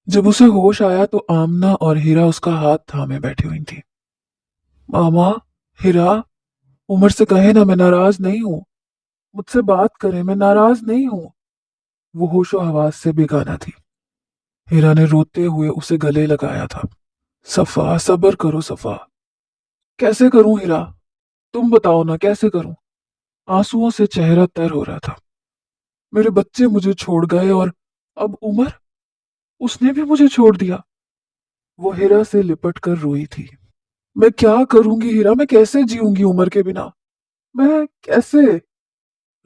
जब उसे होश आया तो आमना और हीरा उसका हाथ थामे बैठी हुई थी। मामा, हीरा, उमर से कहे ना मैं नाराज नहीं हूँ। मुझसे बात करे, मैं नाराज नहीं हूँ। वो होशो हवास से बेगाना थी। हीरा ने रोते हुए उसे गले लगाया था। सफा, सब्र करो सफा। कैसे करूं हीरा? तुम बताओ ना, कैसे करूं? आंसुओं से चेहरा तर हो रहा था। मेरे बच्चे मुझे छोड़ गए और अब उमर, उसने भी मुझे छोड़ दिया। वो हीरा से लिपट कर रोई थी। मैं क्या करूंगी हीरा? मैं कैसे जीऊंगी उमर के बिना? मैं कैसे?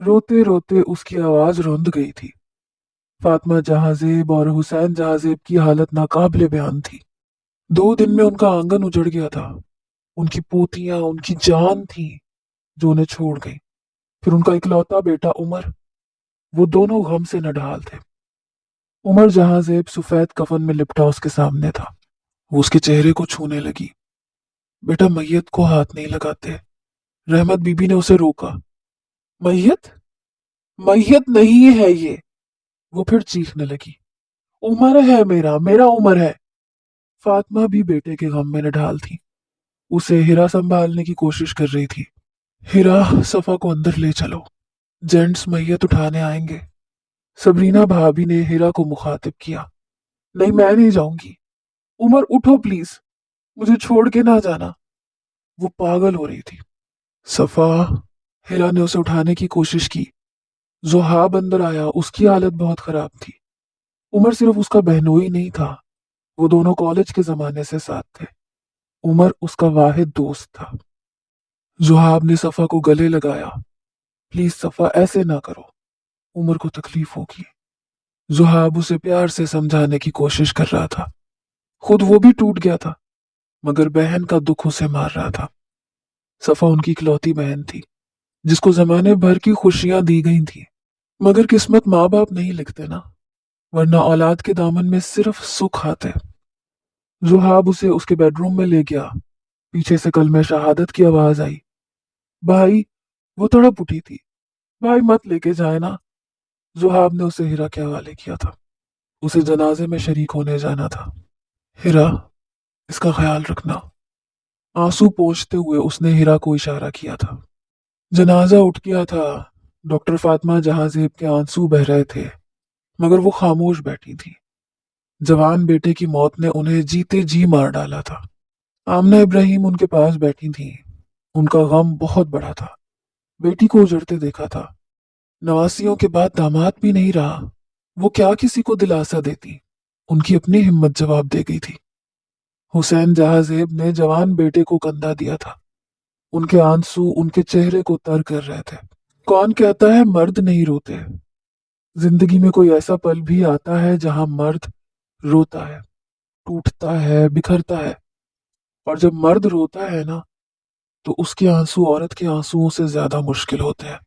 रोते रोते उसकी आवाज रुंध गई थी। फातिमा जहाजेब और हुसैन जहाजेब की हालत नाकाबिले बयान थी। 2 दिन में उनका आंगन उजड़ गया था। उनकी पोतियां, उनकी जान थी जो उन्हें छोड़ गई। फिर उनका इकलौता बेटा उमर, वो दोनों गम से नढाल थे। उमर जहाजेब सफेद कफन में लिपटा उसके सामने था। वो उसके चेहरे को छूने लगी। बेटा, मैयत को हाथ नहीं लगाते। रहमत बीबी ने उसे रोका। मैयत? मैयत नहीं है ये। वो फिर चीखने लगी। उमर है मेरा, मेरा उमर है। फातिमा भी बेटे के गम में निढाल थी। उसे हिरा संभालने की कोशिश कर रही थी। हिरा, सफा को अंदर ले चलो, जेंट्स मैयत उठाने आएंगे। सबरीना भाभी ने हिरा को मुखातिब किया। नहीं, मैं नहीं जाऊंगी। उमर उठो प्लीज, मुझे छोड़ के ना जाना। वो पागल हो रही थी। सफा, हिरा ने उसे उठाने की कोशिश की। जोहाब अंदर आया, उसकी हालत बहुत खराब थी। उमर सिर्फ उसका बहनोई नहीं था, वो दोनों कॉलेज के जमाने से साथ थे। उमर उसका वाहिद दोस्त था। जोहाब ने सफा को गले लगाया। प्लीज सफा, ऐसे ना करो, उमर को तकलीफ होगी। जोहाब उसे प्यार से समझाने की कोशिश कर रहा था। खुद वो भी टूट गया था, मगर बहन का दुख उसे मार रहा था। सफा उनकी इकलौती बहन थी, जिसको जमाने भर की खुशियां दी गई थी। मगर किस्मत माँ बाप नहीं लिखते ना, वरना औलाद के दामन में सिर्फ सुख आते। जोहाब उसे उसके बेडरूम में ले गया। पीछे से कलमे शहादत की आवाज आई। भाई, वो तड़प उठी थी। भाई मत लेके जाए ना। जोहाब ने उसे हिरा के हवाले किया था। उसे जनाजे में शरीक होने जाना था। हिरा, इसका ख्याल रखना। आंसू पोंछते हुए उसने हिरा को इशारा किया था। जनाजा उठ गया था। डॉक्टर फातिमा जहाजेब के आंसू बह रहे थे, मगर वो खामोश बैठी थी। जवान बेटे की मौत ने उन्हें जीते जी मार डाला था। आमना इब्राहिम उनके पास बैठी थी। उनका गम बहुत बड़ा था। बेटी को उजड़ते देखा था। नवासियों के बाद दामाद भी नहीं रहा। वो क्या किसी को दिलासा देती? उनकी अपनी हिम्मत जवाब दे गई थी। हुसैन जहाजेब ने जवान बेटे को कंधा दिया था। उनके आंसू उनके चेहरे को तर कर रहे थे। कौन कहता है मर्द नहीं रोते? जिंदगी में कोई ऐसा पल भी आता है जहां मर्द रोता है, टूटता है, बिखरता है। और जब मर्द रोता है ना, तो उसके आंसू औरत के आंसुओं से ज्यादा मुश्किल होते हैं।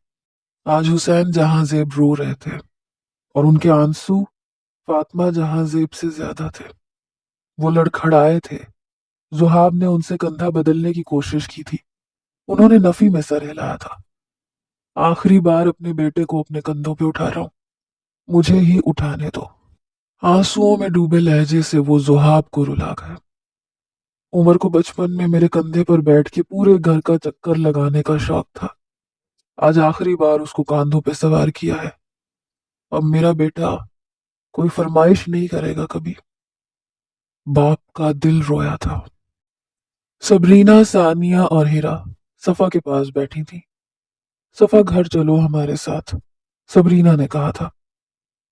आज हुसैन जहाजेब रो रहे थे, और उनके आंसू फातिमा जहाजेब से ज्यादा थे। वो लड़खड़ाए थे। जुहाब ने उनसे कंधा बदलने की कोशिश की थी। उन्होंने नफी में सर हिलाया था। आखिरी बार अपने बेटे को अपने कंधों पे उठा रहा हूं, मुझे ही उठाने दो। आंसुओं में डूबे लहजे से वो जुहाब को रुला गए। उमर को बचपन में मेरे कंधे पर बैठ के पूरे घर का चक्कर लगाने का शौक था। आज आखिरी बार उसको कांधों पे सवार किया है। अब मेरा बेटा कोई फरमाइश नहीं करेगा कभी। बाप का दिल रोया था। सबरीना, सानिया और हीरा सफा के पास बैठी थी। सफा, घर चलो हमारे साथ, सबरीना ने कहा था।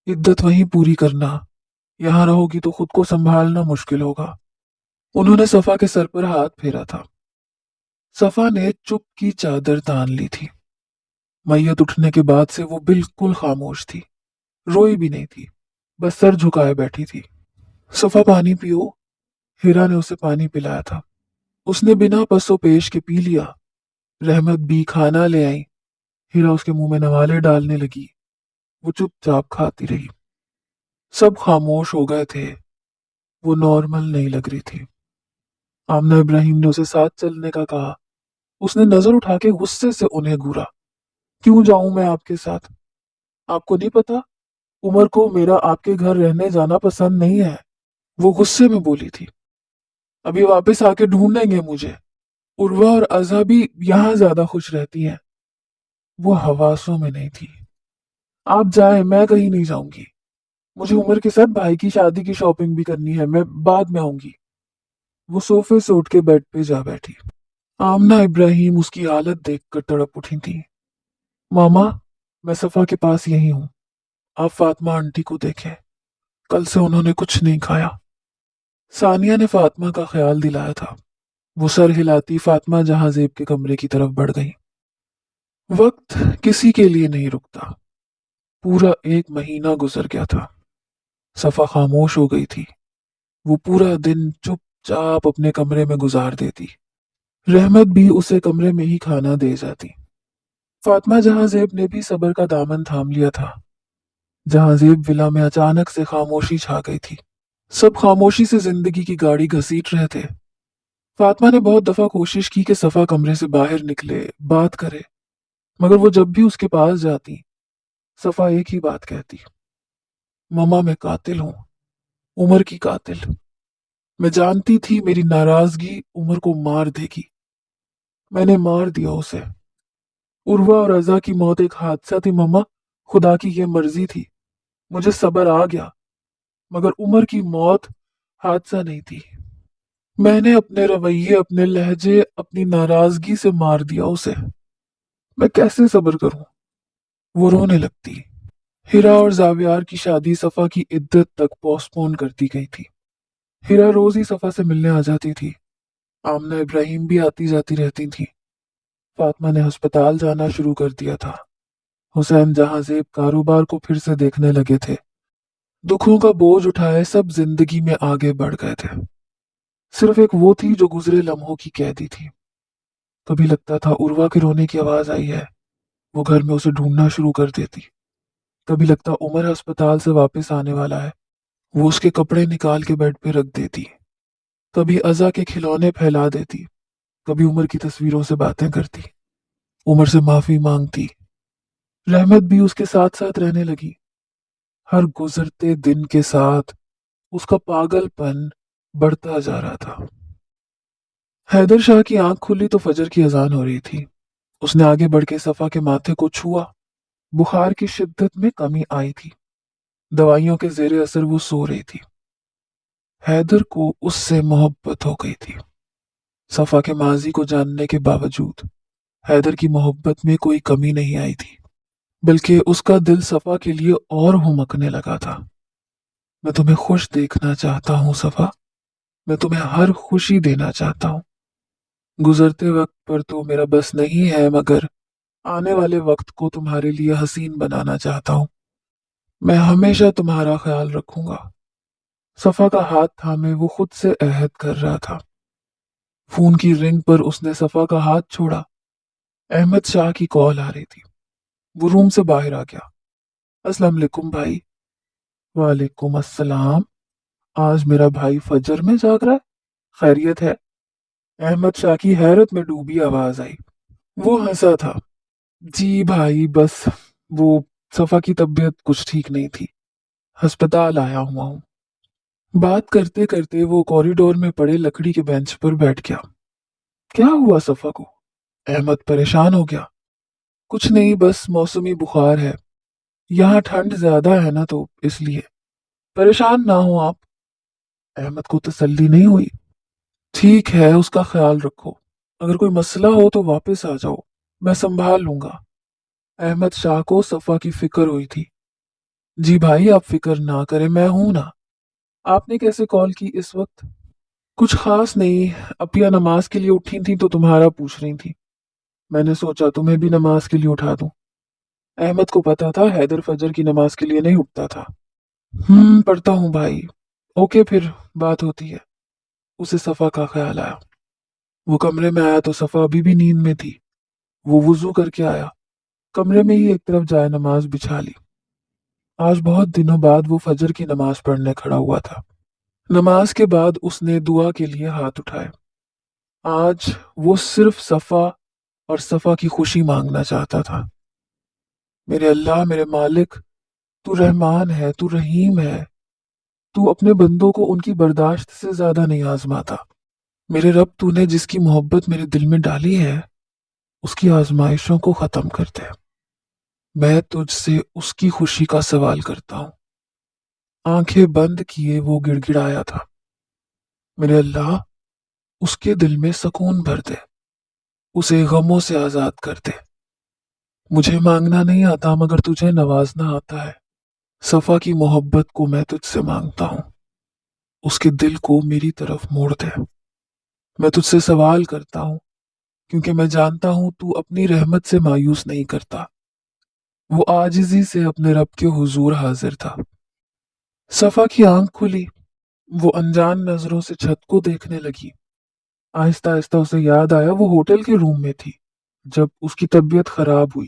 इद्दत वहीं पूरी करना, यहाँ रहोगी तो खुद को संभालना मुश्किल होगा। उन्होंने सफा के सर पर हाथ फेरा था। सफा ने चुप की चादर तान ली थी। मैयत उठने के बाद से वो बिल्कुल खामोश थी। रोई भी नहीं थी, बस सर झुकाए बैठी थी। सफा, पानी पियो। हीरा ने उसे पानी पिलाया था। उसने बिना पसो पेश के पी लिया। रहमत भी खाना ले आई। हीरा उसके मुंह में नवाले डालने लगी। वो चुपचाप खाती रही। सब खामोश हो गए थे। वो नॉर्मल नहीं लग रही थी। आमना इब्राहिम ने उसे साथ चलने का कहा। उसने नजर उठा के गुस्से से उन्हें घूरा। क्यों जाऊं मैं आपके साथ? आपको नहीं पता, उमर को मेरा आपके घर रहने जाना पसंद नहीं है। وہ غصے میں بولی تھی، ابھی واپس آ کے ڈھونڈیں گے مجھے۔ عروہ اور ازا بھی یہاں زیادہ خوش رہتی ہیں۔ وہ حواسوں میں نہیں تھی۔ آپ جائیں، میں کہیں نہیں جاؤں گی۔ مجھے عمر کے ساتھ بھائی کی شادی کی شاپنگ بھی کرنی ہے، میں بعد میں آؤں گی۔ وہ صوفے سے اٹھ کے بیڈ پہ جا بیٹھی۔ آمنہ ابراہیم اس کی حالت دیکھ کر تڑپ اٹھی تھی۔ ماما، میں صفا کے پاس یہی ہوں، آپ فاطمہ آنٹی کو دیکھیں، کل سے انہوں نے کچھ نہیں کھایا۔ ثانیہ نے فاطمہ کا خیال دلایا تھا۔ وہ سر ہلاتی فاطمہ جہاں زیب کے کمرے کی طرف بڑھ گئی۔ وقت کسی کے لیے نہیں رکتا۔ پورا 1 مہینہ گزر گیا تھا۔ صفا خاموش ہو گئی تھی۔ وہ پورا دن چپ چاپ اپنے کمرے میں گزار دیتی۔ رحمت بھی اسے کمرے میں ہی کھانا دے جاتی۔ فاطمہ جہاں زیب نے بھی صبر کا دامن تھام لیا تھا۔ جہاں زیب ولا میں اچانک سے خاموشی چھا گئی تھی۔ سب خاموشی سے زندگی کی گاڑی گھسیٹ رہے تھے۔ فاطمہ نے بہت دفعہ کوشش کی کہ صفا کمرے سے باہر نکلے، بات کرے، مگر وہ جب بھی اس کے پاس جاتی، صفا ایک ہی بات کہتی، ماما میں قاتل ہوں، عمر کی قاتل۔ میں جانتی تھی میری ناراضگی عمر کو مار دے گی۔ میں نے مار دیا اسے۔ عروہ اور رضا کی موت ایک حادثہ تھی ماما، خدا کی یہ مرضی تھی۔ مجھے صبر آ گیا، مگر عمر کی موت حادثہ نہیں تھی۔ میں نے اپنے رویے، اپنے لہجے، اپنی ناراضگی سے مار دیا اسے۔ میں کیسے صبر کروں؟ وہ رونے لگتی۔ ہیرا اور زاویار کی شادی صفا کی عدت تک پوسٹ پون کرتی گئی تھی۔ ہیرا روز ہی صفا سے ملنے آ جاتی تھی۔ آمنہ ابراہیم بھی آتی جاتی رہتی تھی۔ فاطمہ نے ہسپتال جانا شروع کر دیا تھا۔ حسین جہاں زیب کاروبار کو پھر سے دیکھنے لگے تھے۔ دکھوں کا بوجھ اٹھائے سب زندگی میں آگے بڑھ گئے تھے۔ صرف ایک وہ تھی جو گزرے لمحوں کی قیدی تھی۔ کبھی لگتا تھا عروہ کے رونے کی آواز آئی ہے، وہ گھر میں اسے ڈھونڈنا شروع کر دیتی۔ کبھی لگتا عمر ہسپتال سے واپس آنے والا ہے، وہ اس کے کپڑے نکال کے بیڈ پہ رکھ دیتی۔ کبھی ازا کے کھلونے پھیلا دیتی، کبھی عمر کی تصویروں سے باتیں کرتی، عمر سے معافی مانگتی۔ رحمت بھی اس کے ساتھ ساتھ رہنے لگی۔ ہر گزرتے دن کے ساتھ اس کا پاگل پن بڑھتا جا رہا تھا۔ حیدر شاہ کی آنکھ کھلی تو فجر کی اذان ہو رہی تھی۔ اس نے آگے بڑھ کے صفا کے ماتھے کو چھوا۔ بخار کی شدت میں کمی آئی تھی۔ دوائیوں کے زیر اثر وہ سو رہی تھی۔ حیدر کو اس سے محبت ہو گئی تھی۔ صفا کے ماضی کو جاننے کے باوجود حیدر کی محبت میں کوئی کمی نہیں آئی تھی، بلکہ اس کا دل صفا کے لیے اور ہمکنے لگا تھا۔ میں تمہیں خوش دیکھنا چاہتا ہوں صفا، میں تمہیں ہر خوشی دینا چاہتا ہوں۔ گزرتے وقت پر تو میرا بس نہیں ہے، مگر آنے والے وقت کو تمہارے لیے حسین بنانا چاہتا ہوں۔ میں ہمیشہ تمہارا خیال رکھوں گا۔ صفا کا ہاتھ تھامے وہ خود سے عہد کر رہا تھا۔ فون کی رنگ پر اس نے صفا کا ہاتھ چھوڑا۔ احمد شاہ کی کال آ رہی تھی۔ وہ روم سے باہر آ گیا۔ السلام علیکم بھائی۔ وعلیکم السلام۔ آج میرا بھائی فجر میں جاگ رہا ہے، خیریت ہے؟ احمد شاہ کی حیرت میں ڈوبی آواز آئی۔ وہ ہنسا تھا۔ جی بھائی، بس وہ صفا کی طبیعت کچھ ٹھیک نہیں تھی، ہسپتال آیا ہوا ہوں۔ بات کرتے کرتے وہ کوریڈور میں پڑے لکڑی کے بینچ پر بیٹھ گیا۔ کیا ہوا صفا کو؟ احمد پریشان ہو گیا۔ کچھ نہیں، بس موسمی بخار ہے، یہاں ٹھنڈ زیادہ ہے نا تو اس لیے۔ پریشان نہ ہو آپ۔ احمد کو تسلی نہیں ہوئی۔ ٹھیک ہے، اس کا خیال رکھو، اگر کوئی مسئلہ ہو تو واپس آ جاؤ، میں سنبھال لوں گا۔ احمد شاہ کو صفا کی فکر ہوئی تھی۔ جی بھائی، آپ فکر نہ کریں، میں ہوں نا۔ آپ نے کیسے کال کی اس وقت؟ کچھ خاص نہیں، اپیا نماز کے لیے اٹھی تھی تو تمہارا پوچھ رہی تھی، میں نے سوچا تمہیں بھی نماز کے لیے اٹھا دوں۔ احمد کو پتا تھا حیدر فجر کی نماز کے لیے نہیں اٹھتا تھا۔ پڑھتا ہوں بھائی۔ اوکے، پھر بات ہوتی ہے۔ اسے صفا کا خیال آیا۔ وہ کمرے میں آیا تو صفا ابھی بھی نیند میں تھی۔ وہ وضو کر کے آیا، کمرے میں ہی ایک طرف جائے نماز بچھا لی۔ آج بہت دنوں بعد وہ فجر کی نماز پڑھنے کھڑا ہوا تھا۔ نماز کے بعد اس نے دعا کے لیے ہاتھ اٹھائے۔ آج وہ صرف صفا اور صفا کی خوشی مانگنا چاہتا تھا۔ میرے اللہ، میرے مالک، تو رحمان ہے، تو رحیم ہے، تو اپنے بندوں کو ان کی برداشت سے زیادہ نہیں آزماتا۔ میرے رب، تو نے جس کی محبت میرے دل میں ڈالی ہے اس کی آزمائشوں کو ختم کر دے۔ میں تجھ سے اس کی خوشی کا سوال کرتا ہوں۔ آنکھیں بند کیے وہ گڑ گڑایا تھا، میرے اللہ اس کے دل میں سکون بھر دے، اسے غموں سے آزاد کر دے۔ مجھے مانگنا نہیں آتا مگر تجھے نوازنا آتا ہے۔ صفا کی محبت کو میں تجھ سے مانگتا ہوں، اس کے دل کو میری طرف موڑ دے۔ میں تجھ سے سوال کرتا ہوں کیونکہ میں جانتا ہوں تو اپنی رحمت سے مایوس نہیں کرتا۔ وہ عاجزی سے اپنے رب کے حضور حاضر تھا۔ صفا کی آنکھ کھلی، وہ انجان نظروں سے چھت کو دیکھنے لگی۔ آہستہ آہستہ اسے یاد آیا وہ ہوٹل کے روم میں تھی جب اس کی طبیعت خراب ہوئی۔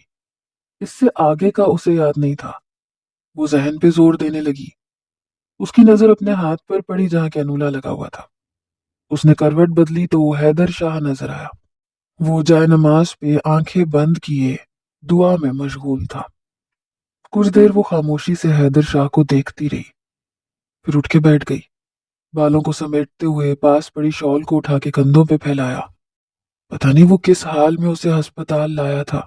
اس سے آگے کا اسے یاد نہیں تھا۔ وہ ذہن پہ زور دینے لگی۔ اس کی نظر اپنے ہاتھ پر پڑی جہاں کینولا لگا ہوا تھا۔ اس نے کروٹ بدلی تو وہ حیدر شاہ نظر آیا۔ وہ جائے نماز پہ آنکھیں بند کیے دعا میں مشغول تھا۔ کچھ دیر وہ خاموشی سے حیدر شاہ کو دیکھتی رہی، پھر اٹھ کے بیٹھ گئی۔ بالوں کو سمیٹتے ہوئے پاس پڑی شال کو اٹھا کے کندھوں پہ پھیلایا۔ پتہ نہیں وہ کس حال میں اسے ہسپتال لایا تھا۔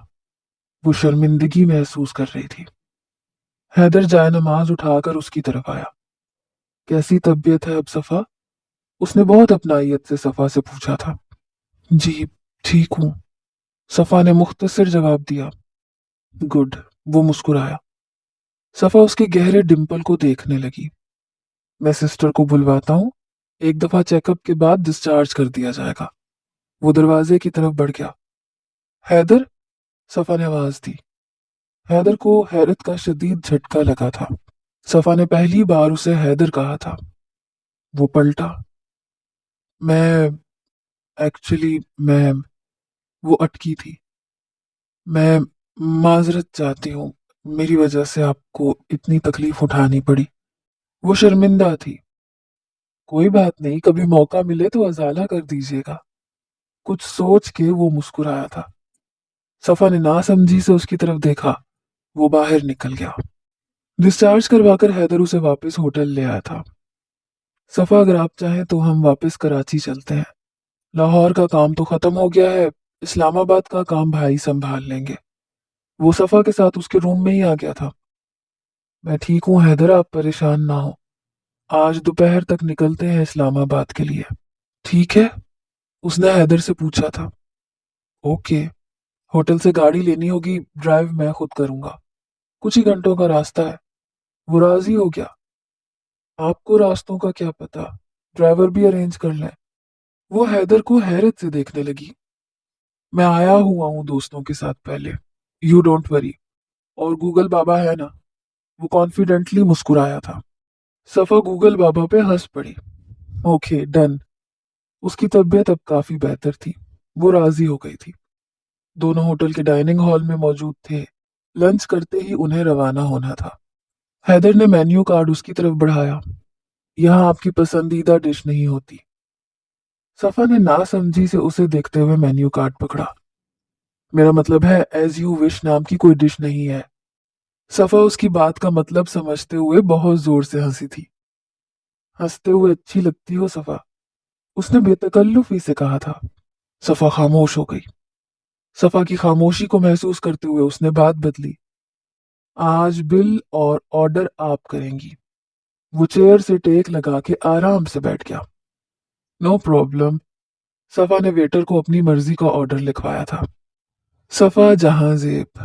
وہ شرمندگی محسوس کر رہی تھی۔ حیدر جائے نماز اٹھا کر اس کی طرف آیا۔ کیسی طبیعت ہے اب صفا؟ اس نے بہت اپنائیت سے صفا سے پوچھا تھا۔ جی ٹھیک ہوں، صفا نے مختصر جواب دیا۔ گڈ، وہ مسکرایا۔ صفا اس کے گہرے ڈمپل کو دیکھنے لگی۔ میں سسٹر کو بلواتا ہوں، ایک دفعہ چیک اپ کے بعد ڈسچارج کر دیا جائے گا۔ وہ دروازے کی طرف بڑھ گیا۔ حیدر، صفا نے آواز دی۔ حیدر کو حیرت کا شدید جھٹکا لگا تھا۔ صفا نے پہلی بار اسے حیدر کہا تھا۔ وہ پلٹا۔ میں میں وہ اٹکی تھی۔ میں معذرت چاہتی ہوں، میری وجہ سے آپ کو اتنی تکلیف اٹھانی پڑی۔ وہ شرمندہ تھی۔ کوئی بات نہیں، کبھی موقع ملے تو ازالہ کر دیجیے گا۔ کچھ سوچ کے وہ مسکرایا تھا۔ صفا نے ناسمجھی سے اس کی طرف دیکھا۔ وہ باہر نکل گیا۔ ڈسچارج کروا کر حیدر اسے واپس ہوٹل لے آیا تھا۔ صفا، اگر آپ چاہیں تو ہم واپس کراچی چلتے ہیں۔ لاہور کا کام تو ختم ہو گیا ہے، اسلام آباد کا کام بھائی سنبھال لیں گے۔ وہ صفا کے ساتھ اس کے روم میں ہی آ گیا تھا۔ میں ٹھیک ہوں حیدر، آپ پریشان نہ ہو۔ آج دوپہر تک نکلتے ہیں اسلام آباد کے لیے۔ ٹھیک ہے؟ اس نے حیدر سے پوچھا تھا۔ اوکے، ہوٹل سے گاڑی لینی ہوگی، ڈرائیو میں خود کروں گا، کچھ ہی گھنٹوں کا راستہ ہے۔ وہ راضی ہو گیا۔ آپ کو راستوں کا کیا پتا، ڈرائیور بھی ارینج کر لیں۔ وہ حیدر کو حیرت سے دیکھنے لگی۔ میں آیا ہوا ہوں دوستوں کے ساتھ پہلے، یو ڈونٹ وری۔ اور گوگل بابا ہے نا؟ وہ کانفیڈنٹلی مسکرایا تھا۔ صفا گوگل بابا پہ ہنس پڑی۔ Okay done. اس کی طبیعت اب کافی بہتر تھی، وہ راضی ہو گئی تھی۔ دونوں ہوٹل کے ڈائننگ ہال میں موجود تھے۔ لنچ کرتے ہی انہیں روانہ ہونا تھا۔ حیدر نے مینیو کارڈ اس کی طرف بڑھایا۔ یہاں آپ کی پسندیدہ ڈش نہیں ہوتی۔ صفا نے ناسمجھی سے اسے دیکھتے ہوئے مینیو کارڈ پکڑا۔ میرا مطلب ہے ایز یو وش نام کی کوئی ڈش نہیں ہے۔ صفا اس کی بات کا مطلب سمجھتے ہوئے بہت زور سے ہنسی تھی۔ ہنستے ہوئے اچھی لگتی ہو صفا، اس نے بے تکلفی سے کہا تھا۔ صفا خاموش ہو گئی۔ صفا کی خاموشی کو محسوس کرتے ہوئے اس نے بات بدلی۔ آج بل اور آرڈر آپ کریں گی۔ وہ چیئر سے ٹیک لگا کے آرام سے بیٹھ گیا۔ No problem. صفا نے ویٹر کو اپنی مرضی کا آرڈر لکھوایا تھا۔ صفا جہاں زیب،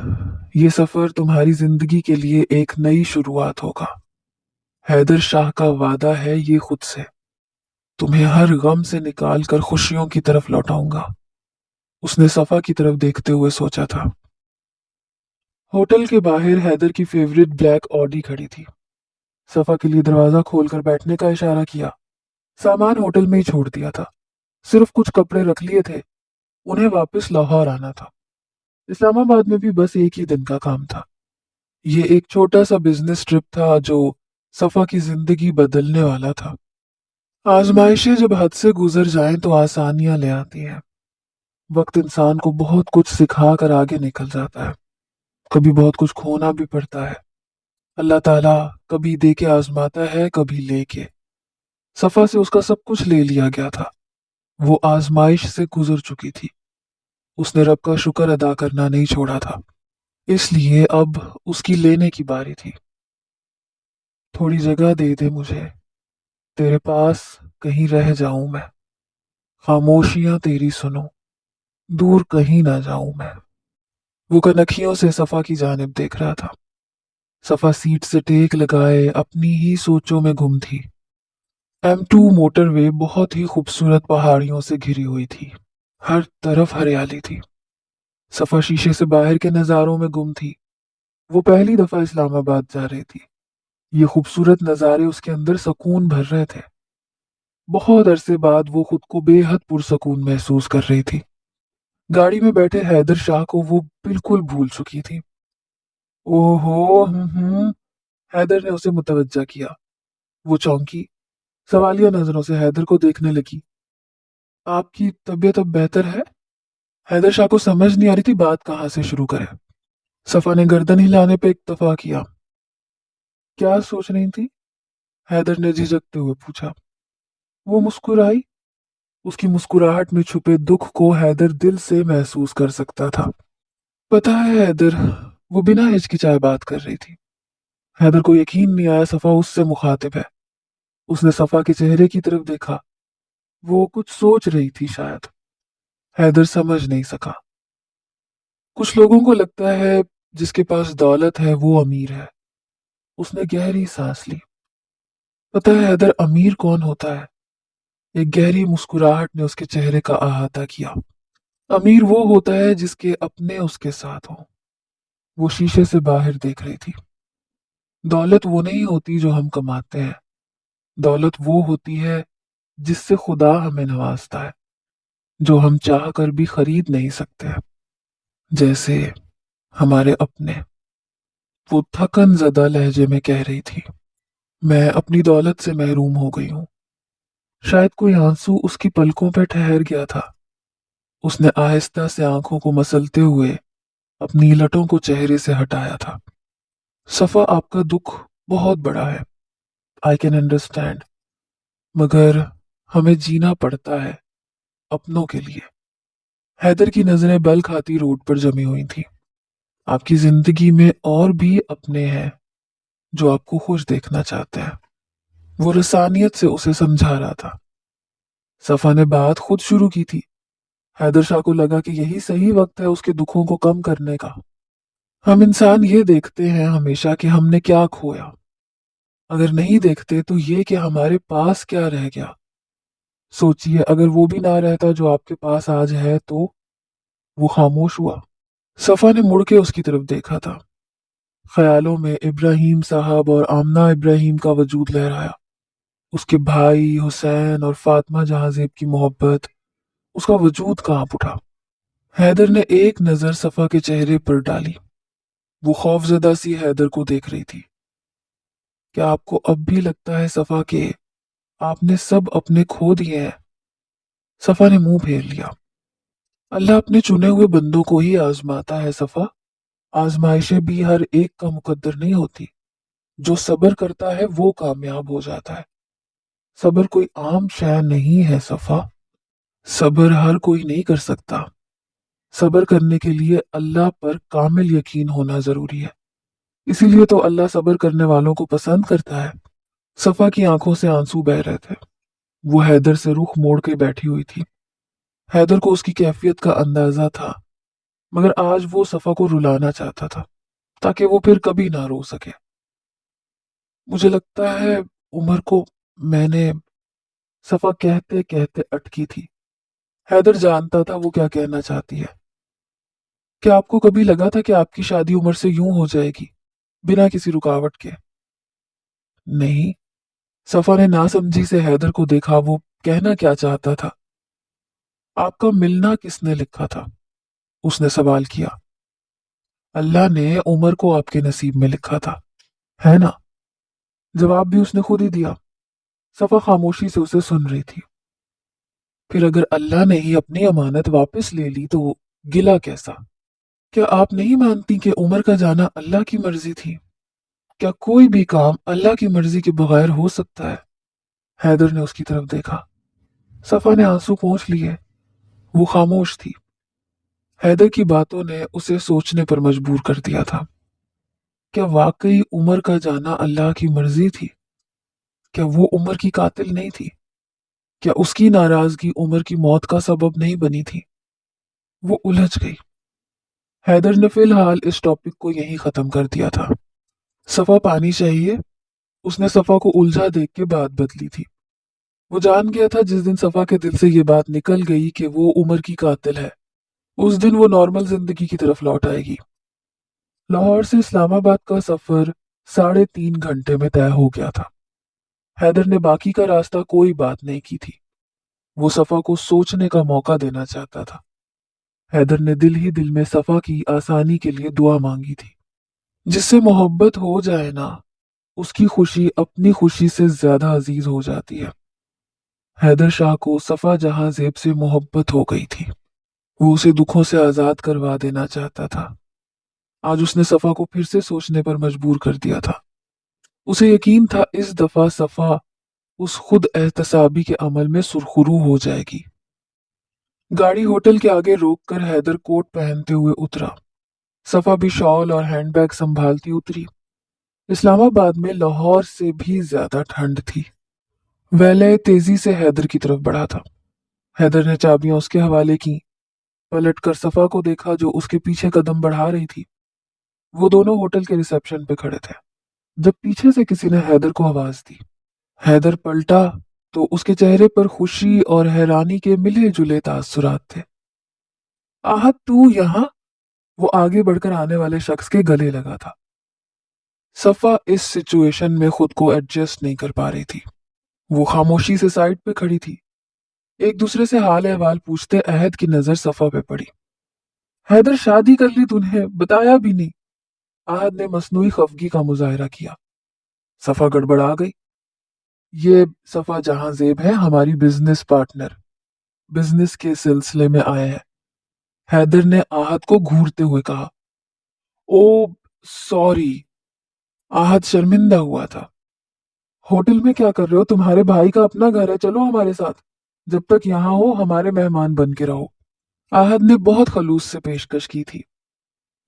یہ سفر تمہاری زندگی کے لیے ایک نئی شروعات ہوگا۔ حیدر شاہ کا وعدہ ہے یہ خود سے، تمہیں ہر غم سے نکال کر خوشیوں کی طرف لوٹاؤں گا۔ اس نے صفا کی طرف دیکھتے ہوئے سوچا تھا۔ ہوٹل کے باہر حیدر کی فیوریٹ بلیک آڈی کھڑی تھی۔ صفا کے لیے دروازہ کھول کر بیٹھنے کا اشارہ کیا۔ سامان ہوٹل میں ہی چھوڑ دیا تھا، صرف کچھ کپڑے رکھ لیے تھے، انہیں واپس لاہور آنا تھا۔ اسلام آباد میں بھی بس ایک ہی دن کا کام تھا۔ یہ ایک چھوٹا سا بزنس ٹرپ تھا جو صفا کی زندگی بدلنے والا تھا۔ آزمائشیں جب حد سے گزر جائیں تو آسانیاں لے آتی ہیں۔ وقت انسان کو بہت کچھ سکھا کر آگے نکل جاتا ہے، کبھی بہت کچھ کھونا بھی پڑتا ہے۔ اللہ تعالیٰ کبھی دے کے آزماتا ہے کبھی لے کے۔ صفا سے اس کا سب کچھ لے لیا گیا تھا، وہ آزمائش سے گزر چکی تھی، اس نے رب کا شکر ادا کرنا نہیں چھوڑا تھا، اس لیے اب اس کی لینے کی باری تھی۔ تھوڑی جگہ دے دے مجھے، تیرے پاس کہیں رہ جاؤں میں، خاموشیاں تیری سنوں، دور کہیں نہ جاؤں میں۔ وہ کنکھیوں سے صفا کی جانب دیکھ رہا تھا۔ صفا سیٹ سے ٹیک لگائے اپنی ہی سوچوں میں گم تھی۔ M2 موٹر وے بہت ہی خوبصورت پہاڑیوں سے گھری ہوئی تھی، ہر طرف ہریالی تھی۔ صفا شیشے سے باہر کے نظاروں میں گم تھی، وہ پہلی دفعہ اسلام آباد جا رہی تھی، یہ خوبصورت نظارے اس کے اندر سکون بھر رہے تھے۔ بہت عرصے بعد وہ خود کو بے حد پرسکون محسوس کر رہی تھی۔ گاڑی میں بیٹھے حیدر شاہ کو وہ بالکل بھول چکی تھی۔ اوہو حیدر نے اسے متوجہ کیا، وہ چونکی، سوالیہ نظروں سے حیدر کو دیکھنے لگی۔ آپ کی طبیعت اب بہتر ہے؟ حیدر شاہ کو سمجھ نہیں آ رہی تھی بات کہاں سے شروع کرے۔ صفا نے گردن ہلانے پہ اکتفا کیا۔ کیا سوچ رہی تھی؟ حیدر نے جھجکتے ہوئے پوچھا۔ وہ مسکرائی، اس کی مسکراہٹ میں چھپے دکھ کو حیدر دل سے محسوس کر سکتا تھا۔ پتہ ہے حیدر، وہ بنا ہچکچائے بات کر رہی تھی۔ حیدر کو یقین نہیں آیا صفا اس سے مخاطب ہے۔ اس نے صفا کے چہرے کی طرف دیکھا، وہ کچھ سوچ رہی تھی شاید۔ حیدر سمجھ نہیں سکا۔ کچھ لوگوں کو لگتا ہے جس کے پاس دولت ہے وہ امیر ہے۔ اس نے گہری سانس لی۔ پتہ ہے حیدر، امیر کون ہوتا ہے؟ ایک گہری مسکراہٹ نے اس کے چہرے کا احاطہ کیا۔ امیر وہ ہوتا ہے جس کے اپنے اس کے ساتھ ہوں۔ وہ شیشے سے باہر دیکھ رہی تھی۔ دولت وہ نہیں ہوتی جو ہم کماتے ہیں، دولت وہ ہوتی ہے جس سے خدا ہمیں نوازتا ہے، جو ہم چاہ کر بھی خرید نہیں سکتے، جیسے ہمارے اپنے۔ وہ تھکن زدہ لہجے میں کہہ رہی تھی، میں اپنی دولت سے محروم ہو گئی ہوں۔ شاید کوئی آنسو اس کی پلکوں پہ ٹھہر گیا تھا۔ اس نے آہستہ سے آنکھوں کو مسلتے ہوئے اپنی لٹوں کو چہرے سے ہٹایا تھا۔ صفا، آپ کا دکھ بہت بڑا ہے، آئی کین انڈرسٹینڈ، مگر ہمیں جینا پڑتا ہے اپنوں کے لیے۔ حیدر کی نظریں بل کھاتی روڈ پر جمی ہوئی تھیں۔ آپ کی زندگی میں اور بھی اپنے ہیں جو آپ کو خوش دیکھنا چاہتے ہیں۔ وہ رسانیت سے اسے سمجھا رہا تھا۔ صفا نے بات خود شروع کی تھی۔ حیدر شاہ کو لگا کہ یہی صحیح وقت ہے اس کے دکھوں کو کم کرنے کا۔ ہم انسان یہ دیکھتے ہیں ہمیشہ کہ ہم نے کیا کھویا، اگر نہیں دیکھتے تو یہ کہ ہمارے پاس کیا رہ گیا۔ سوچئے اگر وہ بھی نہ رہتا جو آپ کے پاس آج ہے تو۔ وہ خاموش ہوا۔ صفا نے مڑ کے اس کی طرف دیکھا تھا۔ خیالوں میں ابراہیم صاحب اور آمنہ ابراہیم کا وجود لہرایا، اس کے بھائی حسین اور فاطمہ جہاں زیب کی محبت، اس کا وجود کانپ اٹھا۔ حیدر نے ایک نظر صفا کے چہرے پر ڈالی، وہ خوفزدہ سی حیدر کو دیکھ رہی تھی۔ کیا آپ کو اب بھی لگتا ہے صفا کہ آپ نے سب اپنے کھو دیے ہیں؟ صفا نے منہ پھیر لیا۔ اللہ اپنے چنے ہوئے بندوں کو ہی آزماتا ہے صفا، آزمائشیں بھی ہر ایک کا مقدر نہیں ہوتی۔ جو صبر کرتا ہے وہ کامیاب ہو جاتا ہے۔ صبر کوئی عام شے نہیں ہے صفا، صبر ہر کوئی نہیں کر سکتا۔ صبر کرنے کے لیے اللہ پر کامل یقین ہونا ضروری ہے، اسی لیے تو اللہ صبر کرنے والوں کو پسند کرتا ہے۔ صفا کی آنکھوں سے آنسو بہہ رہے تھے، وہ حیدر سے رخ موڑ کے بیٹھی ہوئی تھی۔ حیدر کو اس کی کیفیت کا اندازہ تھا، مگر آج وہ صفا کو رلانا چاہتا تھا تاکہ وہ پھر کبھی نہ رو سکے۔ مجھے لگتا ہے عمر کو میں نے، صفا کہتے کہتے اٹکی تھی۔ حیدر جانتا تھا وہ کیا کہنا چاہتی ہے۔ کیا آپ کو کبھی لگا تھا کہ آپ کی شادی عمر سے یوں ہو جائے گی، بنا کسی رکاوٹ کے؟ نہیں۔ صفا نے ناسمجھی سے حیدر کو دیکھا، وہ کہنا کیا چاہتا تھا۔ آپ کا ملنا کس نے لکھا تھا؟ اس نے سوال کیا۔ اللہ نے عمر کو آپ کے نصیب میں لکھا تھا، ہے نا؟ جواب بھی اس نے خود ہی دیا۔ صفا خاموشی سے اسے سن رہی تھی۔ پھر اگر اللہ نے ہی اپنی امانت واپس لے لی تو گلہ کیسا؟ کیا آپ نہیں مانتی کہ عمر کا جانا اللہ کی مرضی تھی؟ क्या कोई भी काम अल्लाह की मर्जी के बगैर हो सकता है? हैदर ने उसकी तरफ देखा। सफा ने आंसू पोंछ लिए। वो खामोश थी। हैदर की बातों ने उसे सोचने पर मजबूर कर दिया था। क्या वाकई उमर का जाना अल्लाह की मर्जी थी? क्या वो उमर की कातिल नहीं थी? क्या उसकी नाराजगी उमर की मौत का सबब नहीं बनी थी? वो उलझ गई। हैदर ने फिलहाल इस टॉपिक को यहीं खत्म कर दिया था। सफा पानी चाहिए? उसने सफा को उलझा देख के बात बदली थी। वो जान गया था जिस दिन सफा के दिल से ये बात निकल गई कि वो उमर की कातिल है, उस दिन वो नॉर्मल जिंदगी की तरफ लौट आएगी। लाहौर से इस्लामाबाद का सफर 3.5 घंटे में तय हो गया था। हैदर ने बाकी का रास्ता कोई बात नहीं की थी। वो सफा को सोचने का मौका देना चाहता था। हैदर ने दिल ही दिल में सफा की आसानी के लिए दुआ मांगी थी। जिससे मोहब्बत हो जाए ना, उसकी खुशी अपनी खुशी से ज्यादा अजीज हो जाती है। हैदर शाह को सफा जहां जेब से मोहब्बत हो गई थी। वो उसे दुखों से आजाद करवा देना चाहता था। आज उसने सफा को फिर से सोचने पर मजबूर कर दिया था। उसे यकीन था इस दफा सफा उस खुद एहतसाबी के अमल में सुरखरू हो जाएगी। गाड़ी होटल के आगे रोककर हैदर कोट पहनते हुए उतरा। सफा भी शॉल और हैंडबैग संभालती उतरी। इस्लामाबाद में लाहौर से भी ज्यादा ठंड थी। वैले तेजी से हैदर की तरफ बढ़ा था। हैदर ने चाबियां उसके हवाले की। पलट कर सफा को देखा जो उसके पीछे कदम बढ़ा रही थी। वो दोनों होटल के रिसेप्शन पे खड़े थे जब पीछे से किसी ने हैदर को आवाज दी। हैदर पलटा तो उसके चेहरे पर खुशी और हैरानी के मिले जुले तासुरात थे। आहत तू यहाँ? वो आगे बढ़कर आने वाले शख्स के गले लगा था। सफा इस सिचुएशन में खुद को एडजस्ट नहीं कर पा रही थी। वो खामोशी से साइड पे खड़ी थी। एक दूसरे से हाल अहवाल पूछते अहद की नजर सफा पे पड़ी। हैदर, शादी कर ली तूने, बताया भी नहीं। आहद ने मसनूई खफगी का मुजाहरा किया। सफा गड़बड़ा गई। ये सफा जहां जेब है, हमारी बिजनेस पार्टनर, बिजनेस के सिलसिले में आए हैं। हैदर ने आहद को घूरते हुए कहा। ओ सॉरी। आहद शर्मिंदा हुआ था। होटल में क्या कर रहे हो? तुम्हारे भाई का अपना घर है, चलो हमारे साथ। जब तक यहाँ हो हमारे मेहमान बन के रहो। आहद ने बहुत खलूस से पेशकश की थी।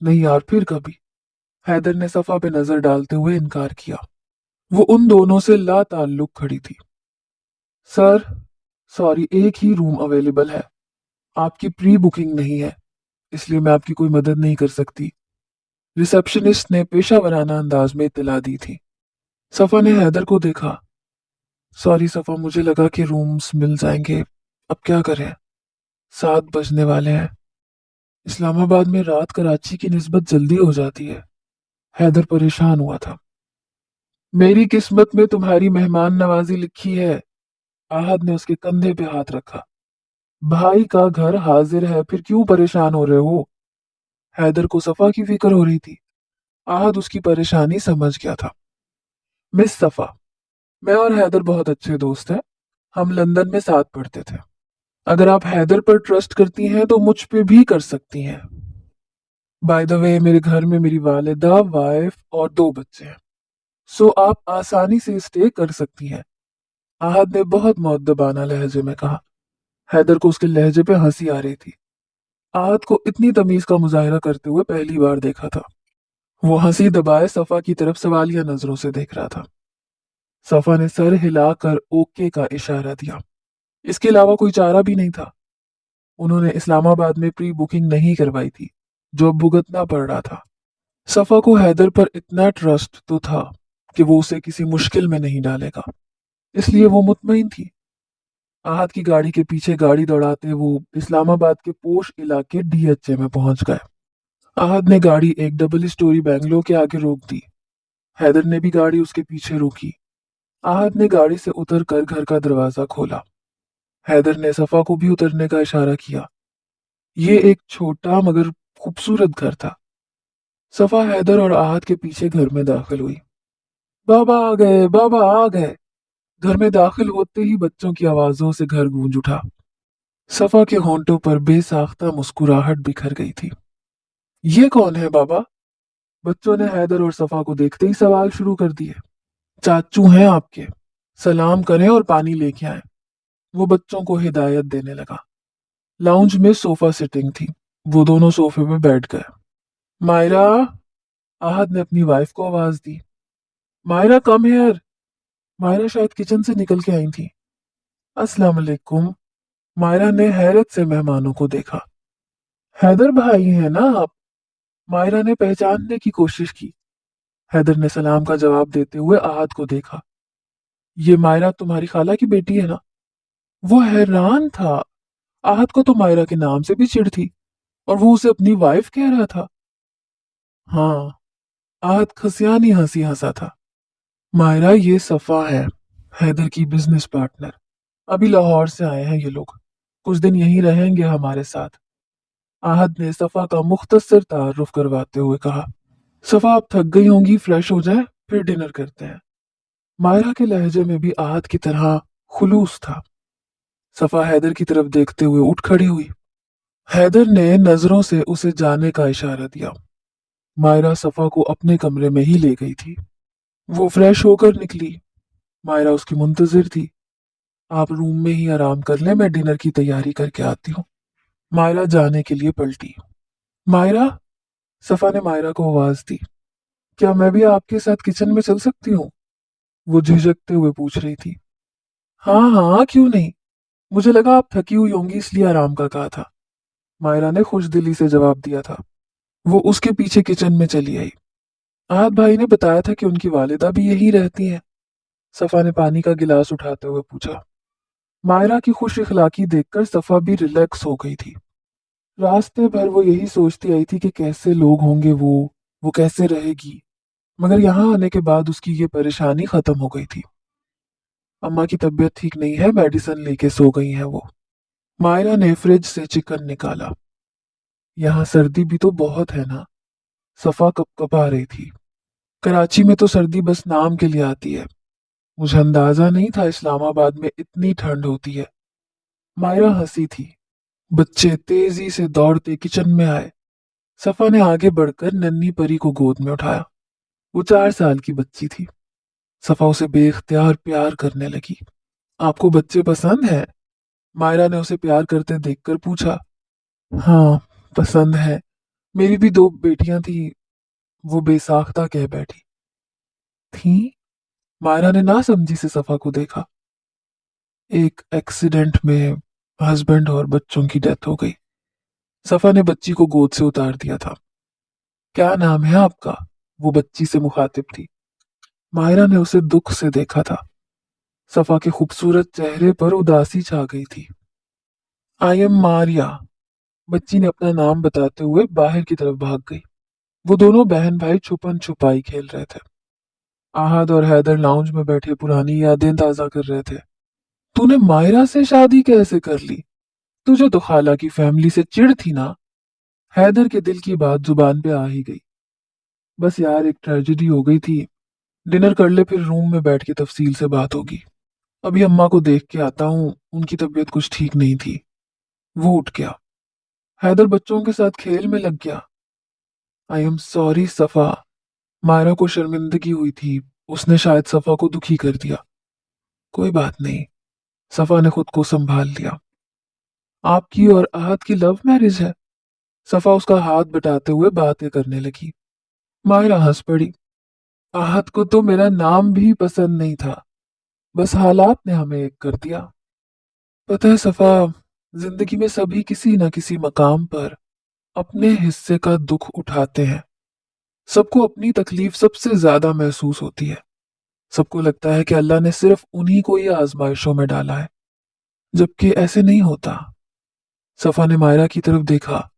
नहीं यार, फिर कभी। हैदर ने सफा पे नजर डालते हुए इनकार किया। वो उन दोनों से ला ताल्लुक खड़ी थी। सर, सॉरी, एक ही रूम अवेलेबल है। आपकी प्री बुकिंग नहीं है, इसलिए मैं आपकी कोई मदद नहीं कर सकती। रिसेप्शनिस्ट ने पेशा वराना अंदाज में इत्तला दी थी। सफा ने हैदर को देखा। सॉरी सफा, मुझे लगा कि रूम्स मिल जाएंगे। अब क्या करें? 7 बजने वाले हैं। इस्लामाबाद में रात कराची की निस्बत जल्दी हो जाती है। हैदर परेशान हुआ था। मेरी किस्मत में तुम्हारी मेहमान नवाजी लिखी है। आहद ने उसके कंधे पे हाथ रखा। भाई का घर हाजिर है, फिर क्यों परेशान हो रहे हो? हैदर को सफा की फिक्र हो रही थी। आहद उसकी परेशानी समझ गया था। मिस सफा, मैं और हैदर बहुत अच्छे दोस्त हैं। हम लंदन में साथ पढ़ते थे। अगर आप हैदर पर ट्रस्ट करती हैं तो मुझ पे भी कर सकती हैं। बाय द वे, मेरे घर में मेरी वालिदा, वाइफ और 2 बच्चे हैं, सो आप आसानी से स्टे कर सकती हैं। आहद ने बहुत मुअद्दबाना लहजे में कहा। हैदर को उसके लहजे पे हंसी आ रही थी। आहद को इतनी तमीज का मुजाहरा करते हुए पहली बार देखा था। वो हंसी दबाए सफा की तरफ सवालिया नजरों से देख रहा था। सफा ने सर हिलाकर ओके का इशारा दिया। इसके अलावा कोई चारा भी नहीं था। उन्होंने इस्लामाबाद में प्री बुकिंग नहीं करवाई थी, जो अब भुगतना पड़ रहा था। सफा को हैदर पर इतना ट्रस्ट तो था कि वो उसे किसी मुश्किल में नहीं डालेगा, इसलिए वो मुतमईन थी। आहद की गाड़ी के पीछे गाड़ी दौड़ाते वो इस्लामाबाद के पोश इलाके डीएचए में पहुंच गए। आहद ने गाड़ी एक डबल स्टोरी बैंगलो के आगे रोक दी। हैदर ने भी गाड़ी उसके पीछे रोकी। आहद ने गाड़ी से उतरकर घर का दरवाजा खोला। हैदर ने सफा को भी उतरने का इशारा किया। ये एक छोटा मगर खूबसूरत घर था। सफा हैदर और आहद के पीछे घर में दाखिल हुई। बाबा आ गए, बाबा आ गए। घर में दाखिल होते ही बच्चों की आवाजों से घर गूंज उठा। सफा के होंठों पर बेसाख्ता मुस्कुराहट बिखर गई थी। ये कौन है बाबा? बच्चों ने हैदर और सफा को देखते ही सवाल शुरू कर दिए। चाचू हैं आपके, सलाम करें और पानी लेके आए। वो बच्चों को हिदायत देने लगा। लाउंज में सोफा सिटिंग थी। वो दोनों सोफे पे बैठ गए। मायरा, आहद ने अपनी वाइफ को आवाज दी। Myra come here. मायरा शायद किचन से निकल के आई थी। अस्सलाम वालेकुम। मायरा ने हैरत से मेहमानों को देखा। हैदर भाई हैं ना आप? मायरा ने पहचानने की कोशिश की। हैदर ने सलाम का जवाब देते हुए आहद को देखा। ये मायरा तुम्हारी खाला की बेटी है ना? वो हैरान था। आहद को तो मायरा के नाम से भी चिढ़ थी और वो उसे अपनी वाइफ कह रहा था। हाँ, आहद खसियानी हंसी हंसा था। मायरा, ये सफा है, हैदर की बिजनेस पार्टनर। अभी लाहौर से आए हैं ये लोग। कुछ दिन यहीं रहेंगे हमारे साथ। आहद ने सफा का मुख्तसर तारुफ करवाते हुए कहा। सफा, आप थक गई होंगी, फ्रेश हो जाए, फिर डिनर करते हैं। मायरा के लहजे में भी आहद की तरह खुलूस था। सफा हैदर की तरफ देखते हुए उठ खड़ी हुई। हैदर ने नजरों से उसे जाने का इशारा दिया। मायरा सफा को अपने कमरे में ही ले गई थी। वो फ्रेश होकर निकली। मायरा उसकी मुंतजिर थी। आप रूम में ही आराम कर लें, मैं डिनर की तैयारी करके आती हूँ। मायरा जाने के लिए पलटी। मायरा, सफा ने मायरा को आवाज दी। क्या मैं भी आपके साथ किचन में चल सकती हूँ? वो झिझकते हुए पूछ रही थी। हाँ हाँ, क्यों नहीं। मुझे लगा आप थकी हुई होंगी इसलिए आराम का कहा था। मायरा ने खुश दिली से जवाब दिया था। वो उसके पीछे किचन में चली आई। आहद भाई ने बताया था कि उनकी वालिदा भी यहीं रहती हैं। सफा ने पानी का गिलास उठाते हुए पूछा। मायरा की खुश इखलाकी देखकर सफा भी रिलैक्स हो गई थी। रास्ते भर वो यही सोचती आई थी कि कैसे लोग होंगे वो कैसे रहेगी। मगर यहाँ आने के बाद उसकी ये परेशानी खत्म हो गई थी। अम्मा की तबीयत ठीक नहीं है, मेडिसिन लेके सो गई है वो। मायरा ने फ्रिज से चिकन निकाला। यहाँ सर्दी भी तो बहुत है ना? सफा कपकपा रही थी। कराची में तो सर्दी बस नाम के लिए आती है। मुझे अंदाजा नहीं था इस्लामाबाद में इतनी ठंड होती है। मायरा हंसी थी। बच्चे तेजी से दौड़ते किचन में आए। सफा ने आगे बढ़कर नन्ही परी को गोद में उठाया। वो 4 साल की बच्ची थी। सफा उसे बेख्तियार प्यार करने लगी। आपको बच्चे पसंद हैं? मायरा ने उसे प्यार करते देखकर पूछा। हाँ, पसंद है। मेरी भी 2 बेटियां थी। वो बेसाख्ता कह बैठी। थी? मायरा ने ना समझी से सफा को देखा। एक एक्सीडेंट में हस्बैंड और बच्चों की डेथ हो गई। सफा ने बच्ची को गोद से उतार दिया था। क्या नाम है आपका? वो बच्ची से मुखातिब थी। मायरा ने उसे दुख से देखा था। सफा के खूबसूरत चेहरे पर उदासी छा गई थी। I am Maria. बच्ची ने अपना नाम बताते हुए बाहर की तरफ भाग गई। वो दोनों बहन भाई छुपन छुपाई खेल रहे थे। आहद और हैदर लाउंज में बैठे पुरानी यादें ताजा कर रहे थे। तूने मायरा से शादी कैसे कर ली? तुझे तो खाला की फैमिली से चिढ़ थी ना? हैदर के दिल की बात जुबान पे आ ही गई। बस यार, एक ट्रेजेडी हो गई थी। डिनर कर ले, फिर रूम में बैठ के तफसील से बात होगी। अभी अम्मा को देख के आता हूँ, उनकी तबीयत कुछ ठीक नहीं थी। वो उठ गया। हैदर बच्चों के साथ खेल में लग गया। आई एम सॉरी सफा। मायरा को शर्मिंदगी हुई थी। उसने शायद सफा को दुखी कर दिया। कोई बात नहीं। सफा ने खुद को संभाल लिया। आपकी और आहद की लव मैरिज है? सफा उसका हाथ बटाते हुए बातें करने लगी। मायरा हंस पड़ी। आहद को तो मेरा नाम भी पसंद नहीं था। बस हालात ने हमें एक कर दिया। पता है सफा, जिंदगी में सभी किसी न किसी मकाम पर अपने हिस्से का दुख उठाते हैं। सबको अपनी तकलीफ सबसे ज्यादा महसूस होती है। सबको लगता है कि अल्लाह ने सिर्फ उन्हीं को ही आजमाइशों में डाला है, जबकि ऐसे नहीं होता। सफा ने मायरा की तरफ देखा।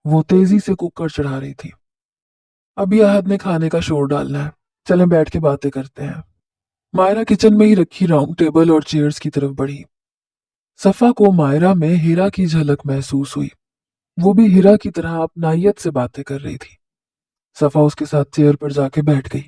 वो तेजी से कुकर चढ़ा रही थी। अभी आहद ने खाने का शोर डालना है। चलें बैठ के बातें करते हैं। मायरा किचन में ही रखी राउंड टेबल और चेयर्स की तरफ बढ़ी। सफा को मायरा में हीरा की झलक महसूस हुई। वो भी हीरा की तरह अपनाइयत से बातें कर रही थी। सफा उसके साथ चेयर पर जाके बैठ गई।